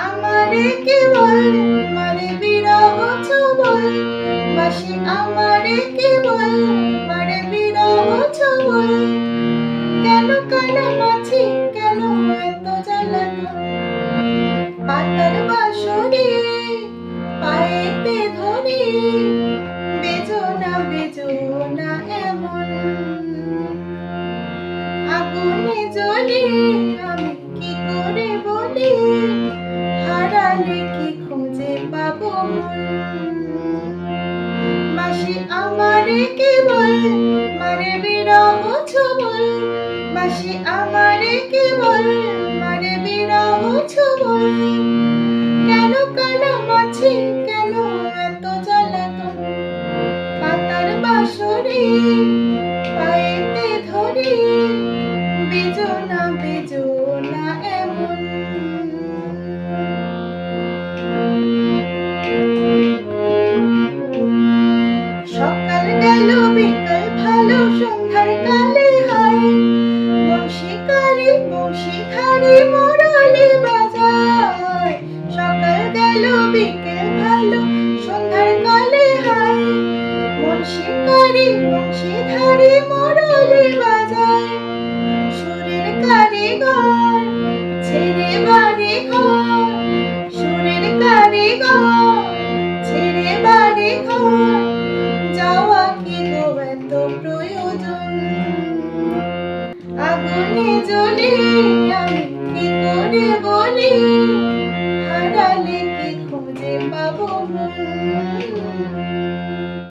আমারে কেবল মারে বিরহ ছবল, বাসি আমারে কেবল মারে বিরহ ছবল। কেন কানামাছি কেন এত জ্বালাতন, পাতার বাঁশরি পায়েতে ধরি, বেজোনা বেজোনা এমন। আগুনে জ্বলি আমি কি করে বলি, হারালে কি খুঁজে পাবো মন। বাসি আমারে কেবল মারে বিরহ ছবল, বাসি আমারে কেবল মারে বিরহ ছবল। কেন কানামাছি কেন এত জ্বালাতন, পাতার বাঁশরি পায়েতে ধরি, বেজোনা বেজোনা এমন। সকাল গেল বিকাল ভালো সন্ধ্যার কালে হায়, বংশীকারি বংশীধারি মুরলি বাজায়। সকাল গেল বিকেল ভালো সন্ধ্যার কালে হায়, বংশীকারি বংশীধারি মুরলি বাজায়। সুরের কারিগর ছেড়ে বাড়ি ঘর, সুরের কারিগর ছেড়ে বাড়ি ঘর, যাওয়া কি গো এত প্রয়োজন। আগুনে জ্বলি আমি কি করে বলি, হারালে কি খুঁজে পাবো মন।